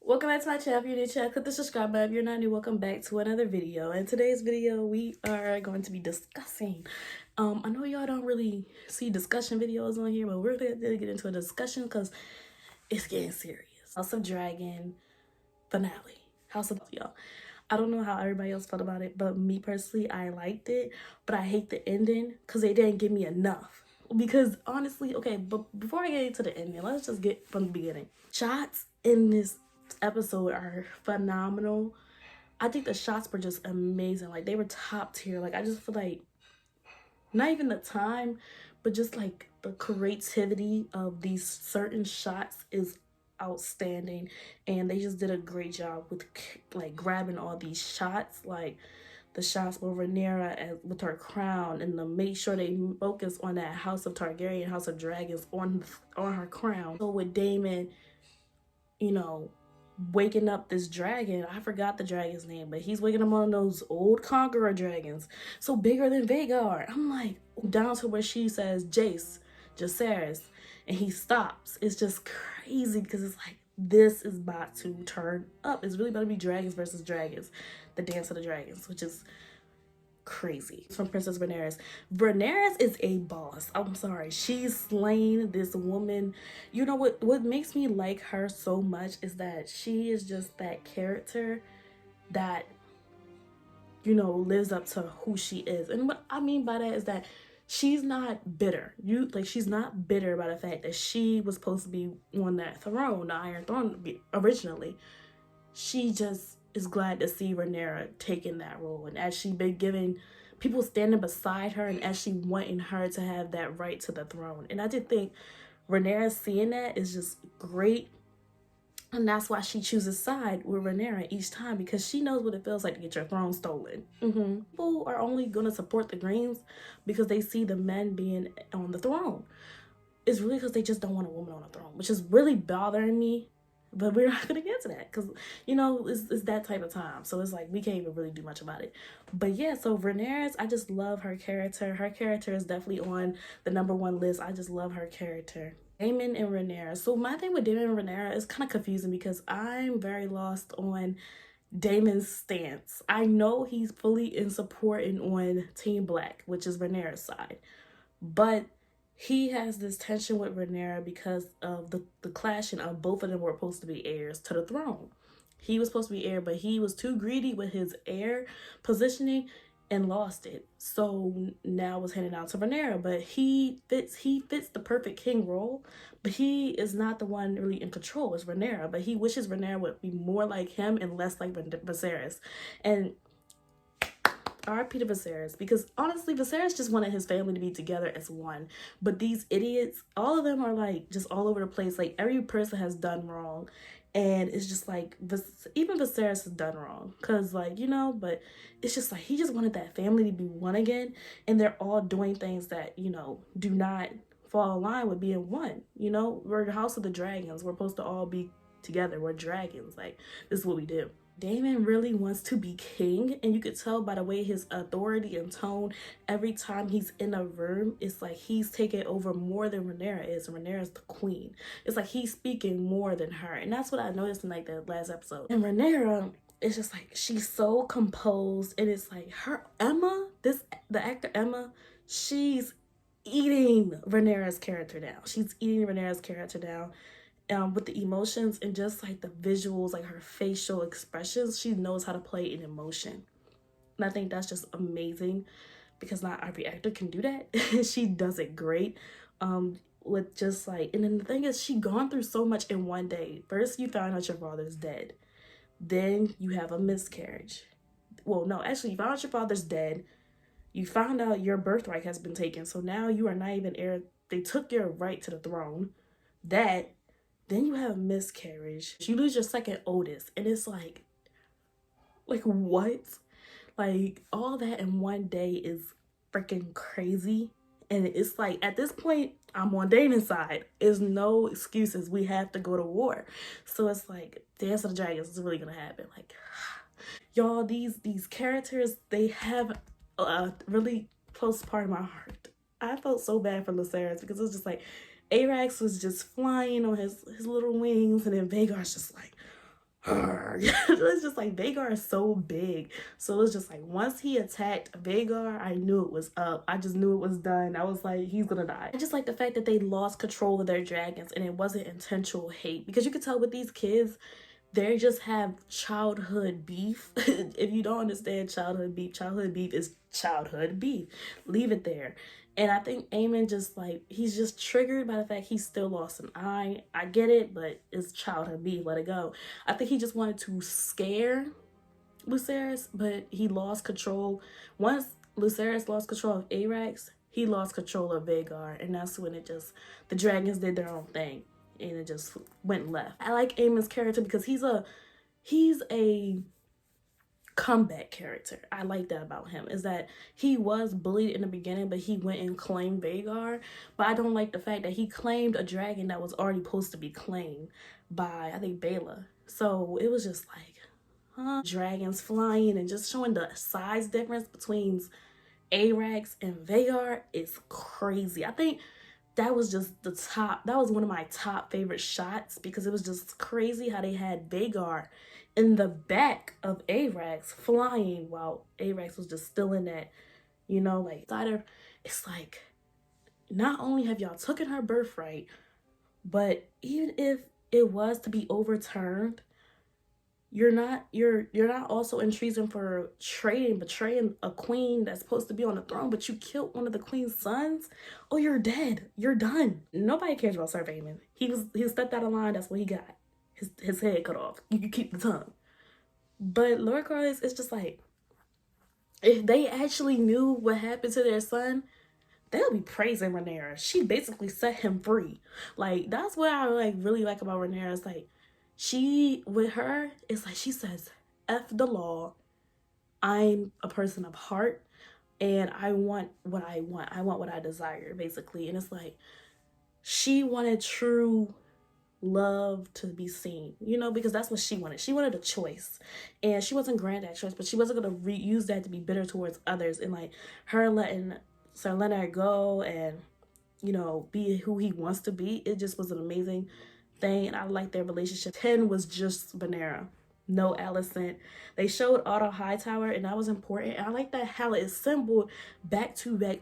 Welcome back to my channel. If you're new to click the subscribe button. If you're not new, welcome back to another video. In today's video, we are going to be discussing. I know y'all don't really see discussion videos on here, but we're going to get into a discussion because it's getting serious. House of Dragon finale. House of y'all. I don't know how everybody else felt about it, but me personally, I liked it, but I hate the ending because they didn't give me enough. Because honestly, okay, but before I get into the ending, let's just get from the beginning. Shots in this episode are phenomenal. I think the shots were just amazing. Like, they were top tier. Like, I just feel like not even the time, but just like the creativity of these certain shots is outstanding, and they just did a great job with like grabbing all these shots, like the shots with Rhaenyra with her crown, and to make sure they focus on that House of Targaryen, House of Dragons on her crown. So with Daemon, you know, waking up this dragon. I forgot the dragon's name, but he's waking up on those old conqueror dragons, so bigger than Vhagar. I'm like, down to where she says Jacaerys, and he stops. It's just crazy because it's like, this is about to turn up. It's really about to be dragons versus dragons, the dance of the dragons, which is crazy. From Princess Rhaenyra. Rhaenyra is a boss. I'm sorry. She's slain this woman. You know what makes me like her so much is that she is just that character that, you know, lives up to who she is. And what I mean by that is that she's not bitter. She's not bitter about the fact that she was supposed to be on that throne, the Iron Throne originally. She just is glad to see Rhaenyra taking that role, and as she been giving people standing beside her, and as she wanting her to have that right to the throne. And I did think Rhaenyra seeing that is just great, and that's why she chooses side with Rhaenyra each time, because she knows what it feels like to get your throne stolen. People are only going to support the Greens because they see the men being on the throne. It's really because they just don't want a woman on the throne, which is really bothering me. But we're not going to get to that because, you know, it's that type of time. So it's like we can't even really do much about it. But yeah, so Rhaenyra, I just love her character. Her character is definitely on the #1 list. I just love her character. Daemon and Rhaenyra. So my thing with Daemon and Rhaenyra is kind of confusing because I'm very lost on Daemon's stance. I know he's fully in support and on Team Black, which is Rhaenyra's side. But he has this tension with Rhaenyra because of the clashing of both of them were supposed to be heirs to the throne. He was supposed to be heir, but he was too greedy with his heir positioning and lost it. So now was handed out to Rhaenyra, but he fits the perfect king role, but he is not the one really in control. It's Rhaenyra, but he wishes Rhaenyra would be more like him and less like Viserys. And R.I.P. to Viserys, because honestly, Viserys just wanted his family to be together as one. But these idiots, all of them are like just all over the place. Like, every person has done wrong. And it's just like, even Viserys has done wrong. Because, like, you know, but it's just like, he just wanted that family to be one again. And they're all doing things that, you know, do not fall in line with being one. You know, we're the House of the Dragons. We're supposed to all be together. We're dragons. Like, this is what we do. Daemon really wants to be king, and you could tell by the way his authority and tone every time he's in a room. It's like he's taking over more than Rhaenyra is. Rhaenyra is the queen. It's like he's speaking more than her, and that's what I noticed in like the last episode. And Rhaenyra, it's just like she's so composed, and it's like her the actor Emma, she's eating Rhaenyra's character down. She's eating Rhaenyra's character down. With the emotions and just like the visuals, like her facial expressions, she knows how to play an emotion. And I think that's just amazing because not every actor can do that. She does it great. With just like, and then the thing is, she gone through so much in one day. First, you found out your father's dead. Then you have a miscarriage. Well, no, actually, you found out your father's dead. You found out your birthright has been taken. So now you are not even heir. They took your right to the throne. Then you have a miscarriage. You lose your second oldest. And it's like what? Like, all that in one day is freaking crazy. And it's like, at this point, I'm on Damon's side. There's no excuses. We have to go to war. So it's like, Dance of the Dragons is really gonna happen. Like, y'all, these characters, they have a really close part of my heart. I felt so bad for Viserys because it was just like, Arax was just flying on his little wings, and then Vhagar's just like, It's just like Vhagar is so big. So it's just like once he attacked Vhagar, I knew it was up. I just knew it was done. I was like, he's gonna die. I just like the fact that they lost control of their dragons and it wasn't intentional hate, because you could tell with these kids, they just have childhood beef. If you don't understand childhood beef is childhood beef. Leave it there. And I think Aemon just like, he's just triggered by the fact he still lost an eye. I get it, but it's childhood beef. Let it go. I think he just wanted to scare Lucerys, but he lost control. Once Lucerys lost control of Arrax, he lost control of Vhagar. And that's when it just, the dragons did their own thing. And it just went left. I like Aemon's character because he's a comeback character. I like that about him, is that he was bullied in the beginning, but he went and claimed Vhagar. But I don't like the fact that he claimed a dragon that was already supposed to be claimed by, I think, Baela. So it was just like, huh? Dragons flying and just showing the size difference between Arrax and Vhagar is crazy. I think that was just the top, that was one of my top favorite shots, because it was just crazy how they had Vhagar in the back of Arrax flying while Arrax was just still in that, you know, like, it's like, not only have y'all taken her birthright, but even if it was to be overturned, you're not also in treason for betraying a queen that's supposed to be on the throne, but you killed one of the queen's sons. Oh, you're dead. You're done. Nobody cares about Sir Daemon. He stepped out of line. That's what he got. His head cut off. You can keep the tongue. But Lord Corlys, it's just like, if they actually knew what happened to their son, they'll be praising Rhaenyra. She basically set him free. Like, that's what I like really like about Rhaenyra. It's like, with her, it's like she says, F the law. I'm a person of heart and I want what I want. I want what I desire, basically. And it's like, she wanted true love to be seen, you know, because that's what she wanted. She wanted a choice, and she wasn't granted that choice, but she wasn't going to use that to be bitter towards others. And like her letting Sir Leonard go and, you know, be who he wants to be, it just was an amazing thing. And I like their relationship. 10 was just Rhaenyra, no Alicent. They showed Otto Hightower, and that was important. And I like that how it assembled back to back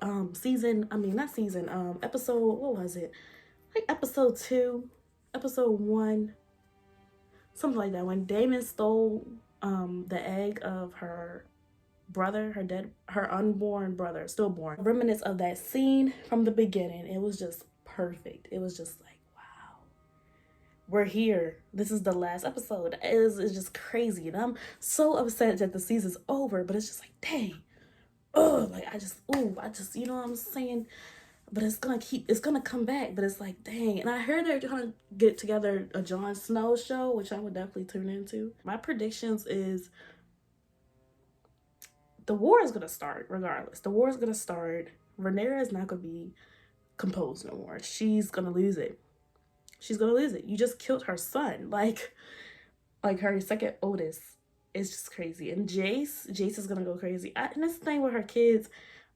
episode, what was it, like episode 2, episode 1, something like that, when Daemon stole the egg of her brother, her unborn brother, stillborn. Remnants of that scene from the beginning. It was just perfect. It was just like, wow, we're here. This is the last episode. It's just crazy, and I'm so upset that the season's over. But it's just like, dang, I just, you know what I'm saying? But it's gonna come back. But it's like, dang. And I heard they're trying to get together a Jon Snow show, which I would definitely tune into. My predictions is the war is gonna start regardless. The war is gonna start. Rhaenyra is not gonna be composed no more. She's gonna lose it. She's gonna lose it. You just killed her son. Like her second oldest. It's just crazy. And Jace is gonna go crazy. And this thing with her kids,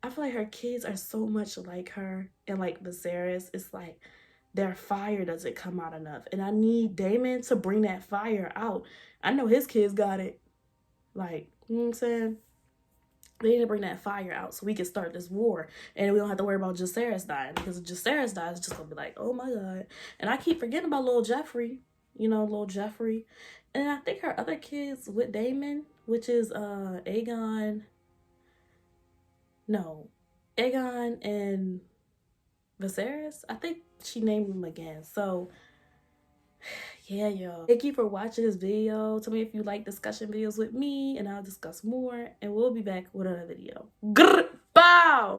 I feel like her kids are so much like her and like Viserys. It's like their fire doesn't come out enough. And I need Daemon to bring that fire out. I know his kids got it. Like, you know what I'm saying? They need to bring that fire out so we can start this war. And we don't have to worry about Jacaerys dying. Because if Jacaerys dies, it's just going to be like, oh my God. And I keep forgetting about little Joffrey. You know, little Joffrey. And I think her other kids with Daemon, which is Aegon and Viserys. I think she named them again. So, yeah, y'all. Thank you for watching this video. Tell me if you like discussion videos with me, and I'll discuss more. And we'll be back with another video. Grr, bow!